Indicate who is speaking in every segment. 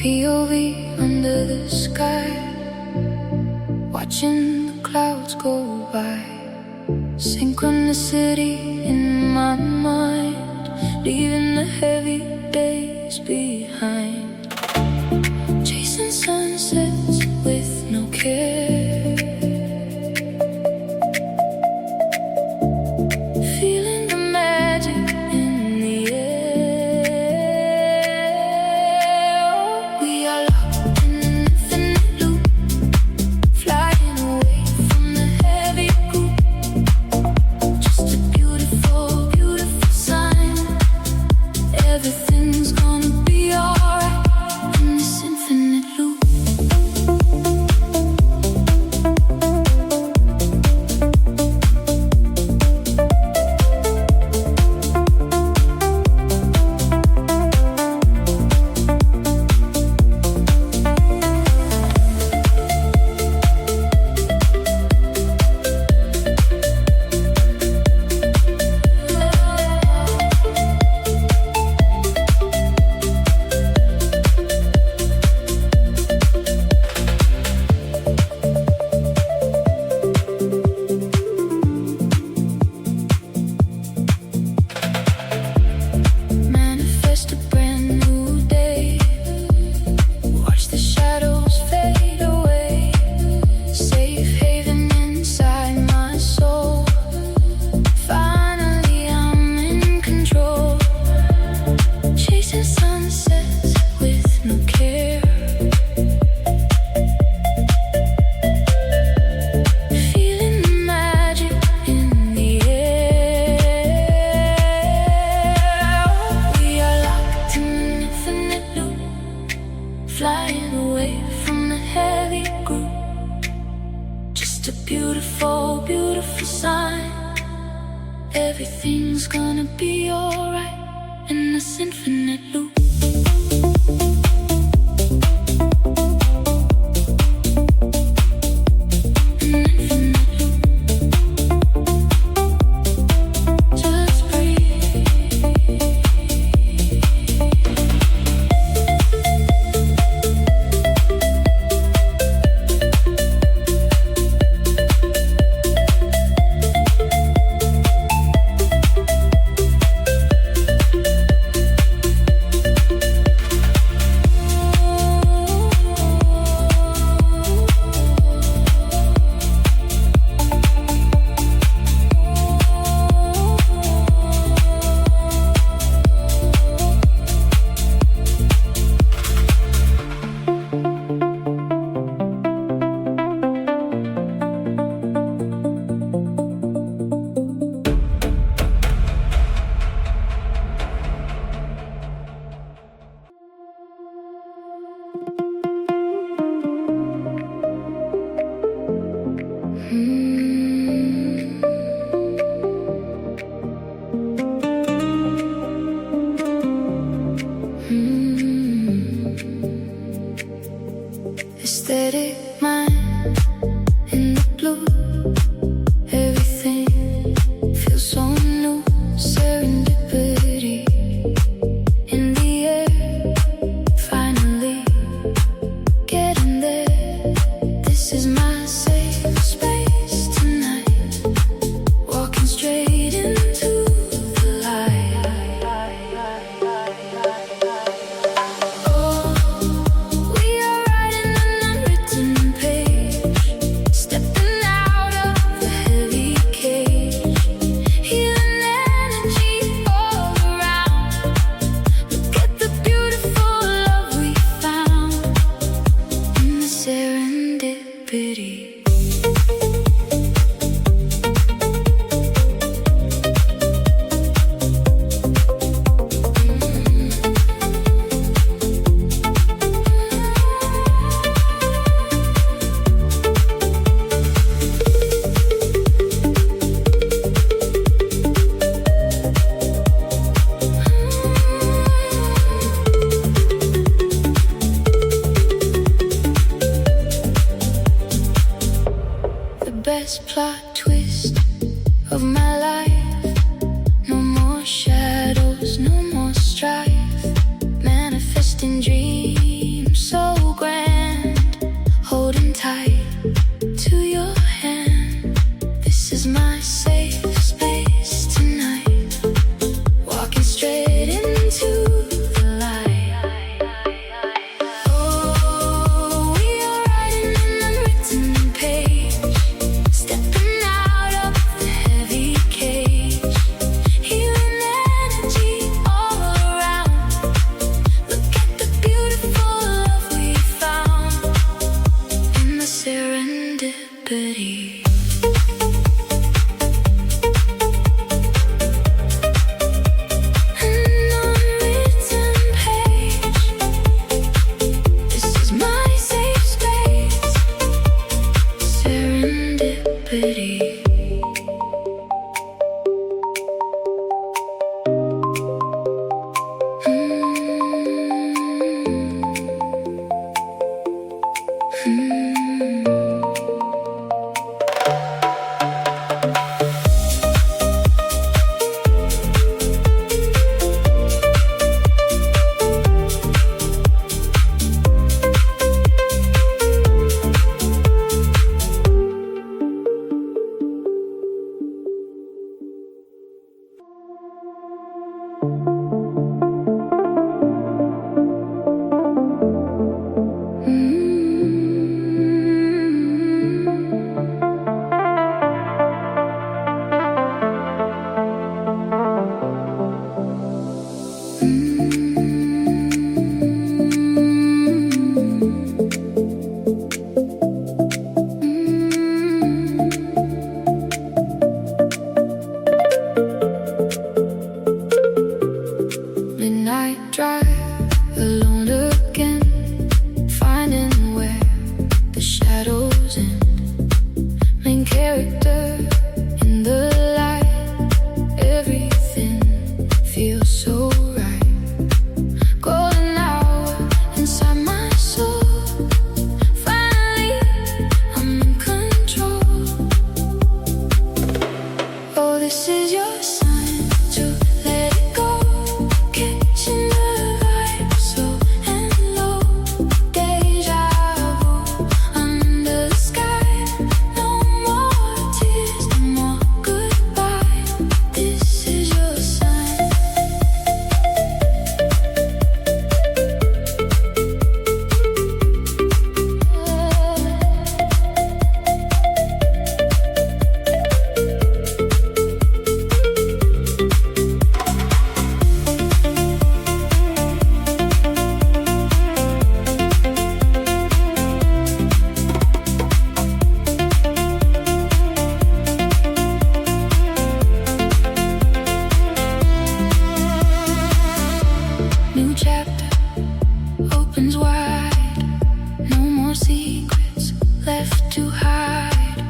Speaker 1: POV under the sky, watching the clouds go by. Synchronicity in my mind, leaving the heavy days behind. Chasing sunsets with no care, feeling the magic in the air. We are locked in an infinite loop, flying away from the heavy group. Just a beautiful, beautiful sign. Everything's gonna be alright in this infinite loop. Manifest a brand new day. Watch the shadows fade away. Safe haven inside my soul. Finally I'm in control. Chasing sunsets with no care. Feeling the magic in the air. We are locked in an infinite loop, flying away from the heavy group. Just a beautiful, beautiful sign. Everything's gonna be alright in this infinite loop. An infinite loop. Just breathe. midnight drive, alone again, finding where the shadows end. Main character in the light, everything feels so right. Golden hour inside my soul, finally I'm in control. Oh, this is your sign to let it go. Catching the vibe, slow and low. Deja vu under the sky. No more tears, no more goodbye. This is your sign. New chapter opens wide. No more secrets left to hide.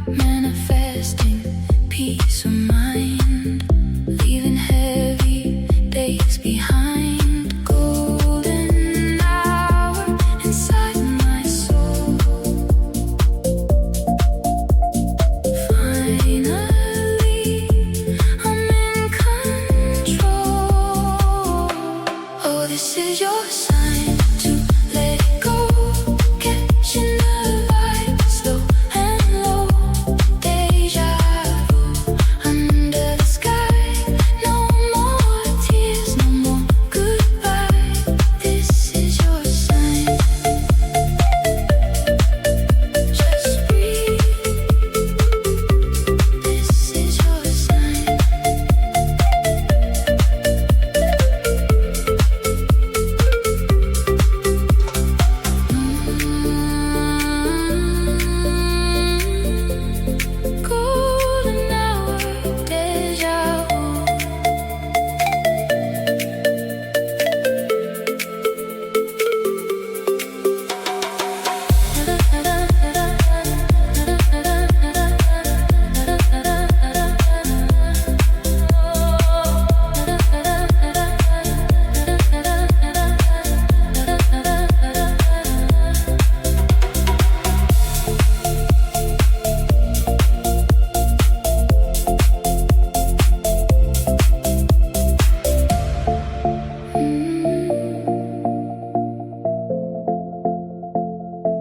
Speaker 1: Manifesting peace of mind, leaving heavy days behind. Golden hour inside my soul, finally I'm in control. Oh, this is your sign to let it go. Catching the vibe, slow and low. Deja vu under the sky. No more tears, no more goodbye. This is your sign. Just breathe. This is your sign. Golden hour, deja vu.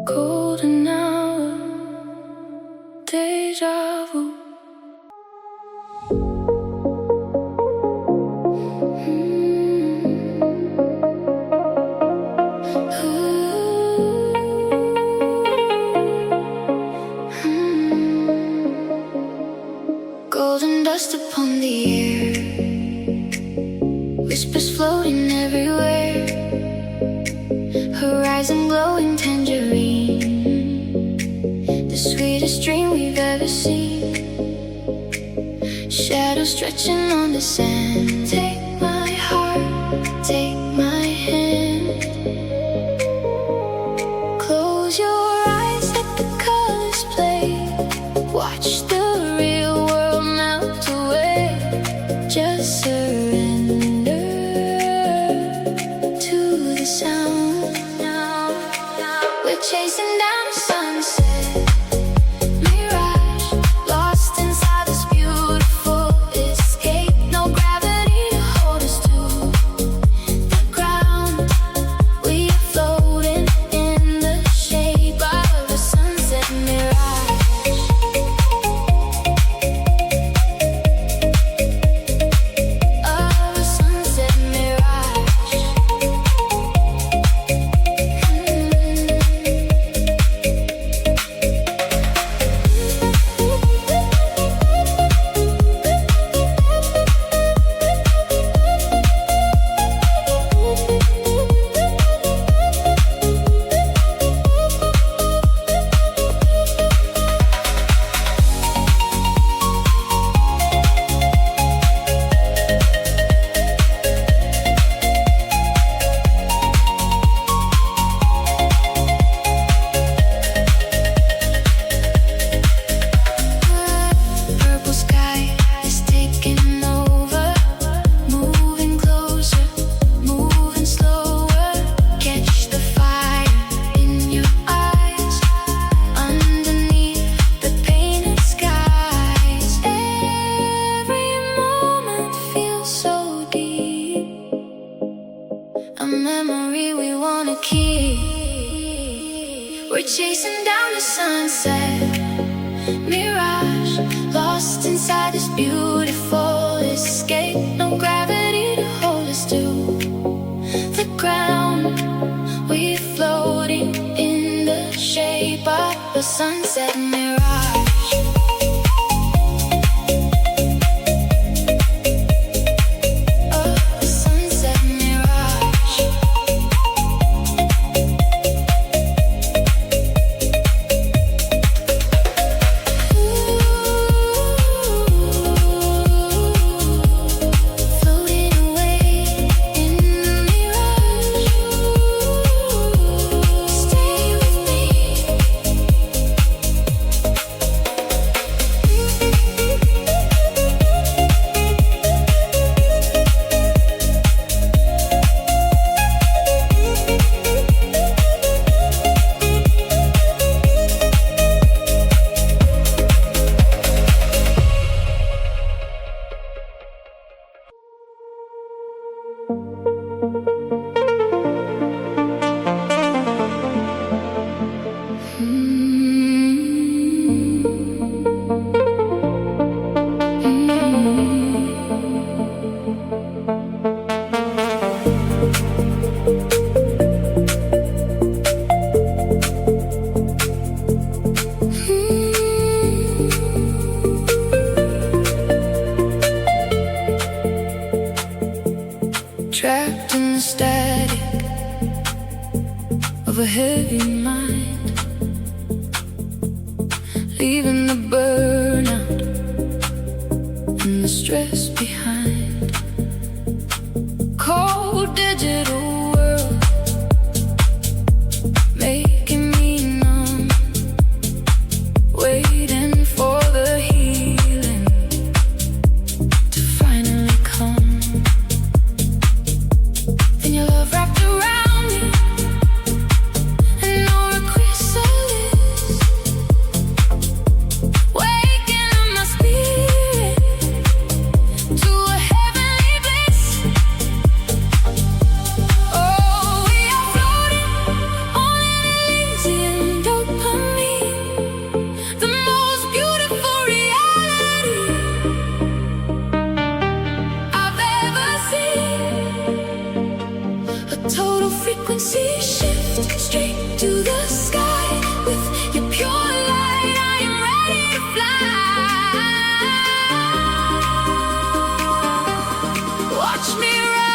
Speaker 1: Golden hour, deja vu. Golden dust upon the air, whispers floating everywhere. Horizon glowing tangerine, the sweetest dream we've ever seen. Shadows stretching on the sand. Take my heart, take my hand. Close your eyes, let the colors play. Watch the real world melt away. Just surrender to the sound. We're chasing down the sunset, mirage, lost inside this beautiful escape. No gravity to hold us to the ground. a memory we wanna keep. We're chasing down the sunset, mirage, lost inside this beautiful escape. No gravity to hold us to the ground. We're floating in the shape of a sunset mirage. Trapped in the static of a heavy mind, leaving the burnout and the stress behind. Cold digital world making me numb, waiting for the healing to finally come. Then your love wrapped around me, and no chrysalis, waking up my spirit to a heavenly bliss. Oh, we are floating on an Elysian dopamine, the most beautiful reality I've ever seen. A total frequency shift straight to the sky. With your pure light, I am ready to fly. Watch me rise.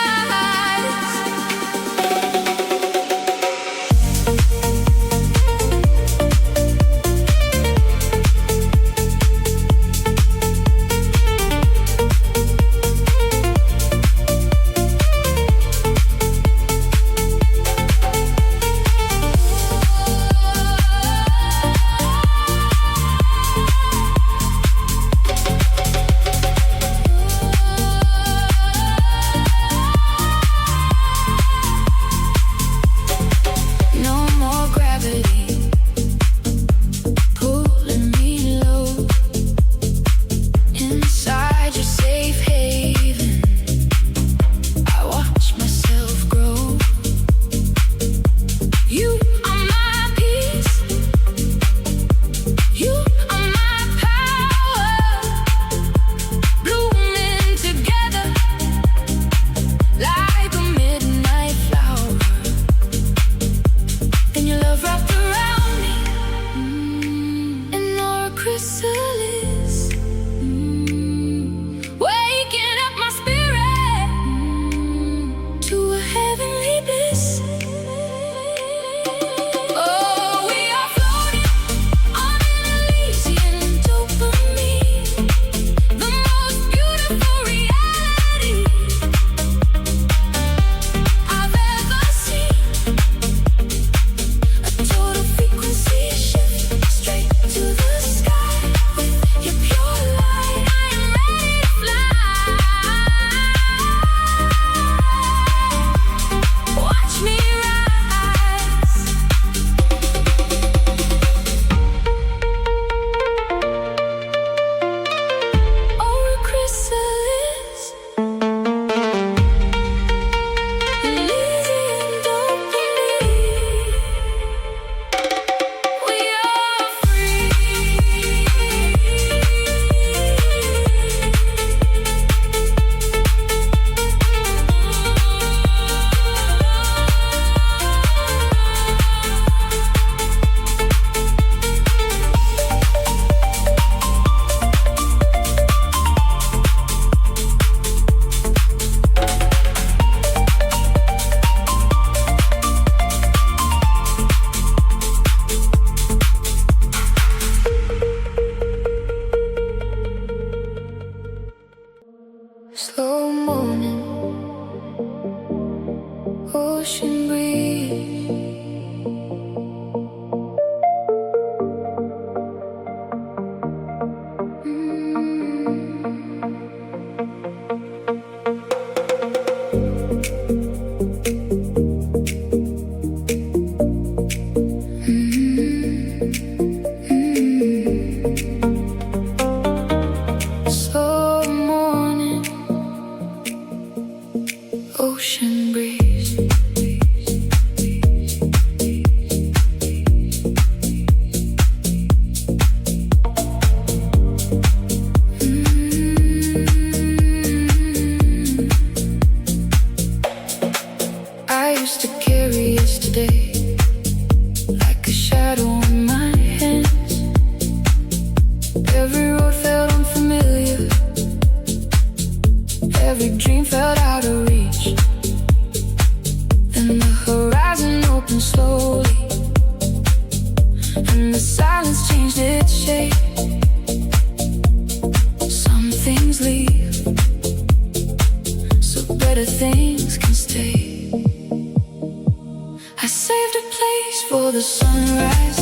Speaker 1: ocean breeze. So morning, ocean breeze. I used to carry yesterday like a shadow in my hands. Every road felt unfamiliar, every dream felt out of reach. Then the horizon opened slowly, and the silence changed its shape. Some things leave, so better things can stay. I saved a place for the sunrise,